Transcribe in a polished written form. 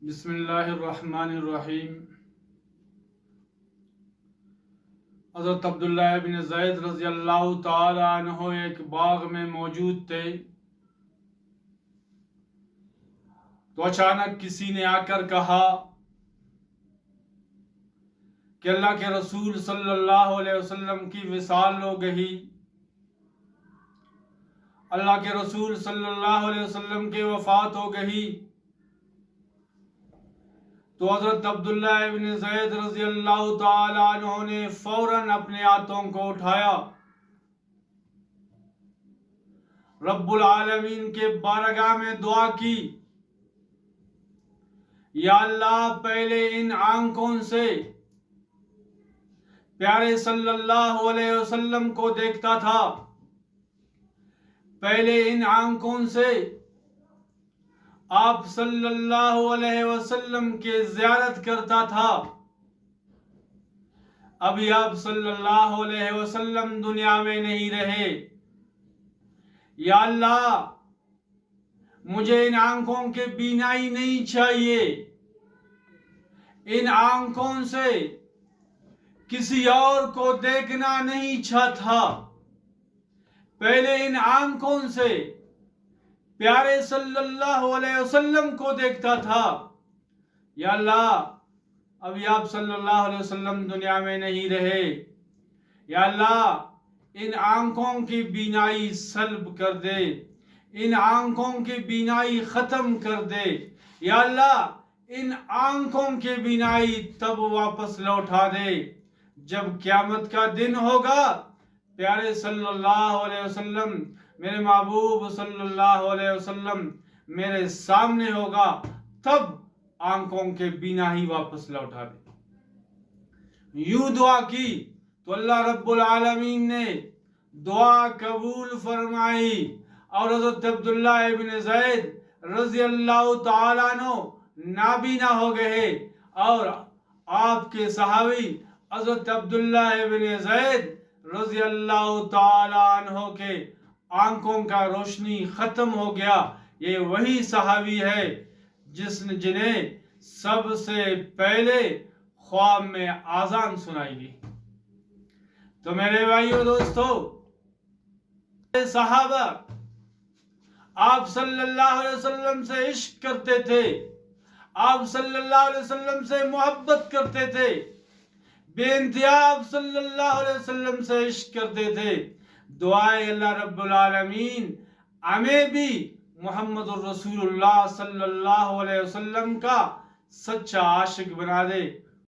بسم اللہ الرحمن الرحیم۔ حضرت عبداللہ بن زید رضی اللہ تعالی عنہ ایک باغ میں موجود تھے تو اچانک کسی نے آ کر کہا کہ اللہ کے رسول صلی اللہ علیہ وسلم کی وصال ہو گئی، اللہ کے رسول صلی اللہ علیہ وسلم کی وفات ہو گئی۔ تو حضرت عبداللہ ابن زید رضی اللہ تعالی عنہ نے فوراً اپنے ہاتھوں کو اٹھایا، رب العالمین کے بارگاہ میں دعا کی، یا اللہ پہلے ان آنکھوں سے پیارے صلی اللہ علیہ وسلم کو دیکھتا تھا، پہلے ان آنکھوں سے آپ صلی اللہ علیہ وسلم کی زیارت کرتا تھا، ابھی آپ صلی اللہ علیہ وسلم دنیا میں نہیں رہے۔ یا اللہ مجھے ان آنکھوں کے بینائی نہیں چاہیے، ان آنکھوں سے کسی اور کو دیکھنا نہیں چاہتا، پہلے ان آنکھوں سے پیارے صلی اللہ علیہ وسلم کو دیکھتا تھا۔ یا اللہ ابھی آپ صلی اللہ علیہ وسلم دنیا میں نہیں رہے، یا اللہ ان آنکھوں کی بینائی سلب کر دے، ان آنکھوں کی بینائی ختم کر دے، یا اللہ ان آنکھوں کی بینائی تب واپس لوٹا دے جب قیامت کا دن ہوگا، پیارے صلی اللہ علیہ وسلم میرے محبوب صلی اللہ علیہ وسلم میرے سامنے ہوگا، تب آنکھوں کے بینائی واپس لوٹا دے۔ یوں دعا کی تو اللہ رب العالمین نے دعا قبول فرمائی اور حضرت عبداللہ ابن زید رضی اللہ تعالیٰ عنہ نابینا ہو گئے، اور آپ کے صحابی حضرت عبداللہ ابن زید رضی اللہ تعالیٰ عنہ کے آنکھوں کا روشنی ختم ہو گیا۔ یہ وہی صحابی ہے جنہیں سب سے پہلے خواب میں آذان سنائی گئی۔ تو میرے بھائیو دوستو، صحابہ آپ صلی اللہ علیہ وسلم سے عشق کرتے تھے، آپ صلی اللہ علیہ وسلم سے محبت کرتے تھے، بے انتہا آپ صلی اللہ علیہ وسلم سے عشق کرتے تھے۔ دعائے اللہ رب العالمین ہمیں بھی محمد الرسول اللہ صلی اللہ علیہ وسلم کا سچا عاشق بنا دے۔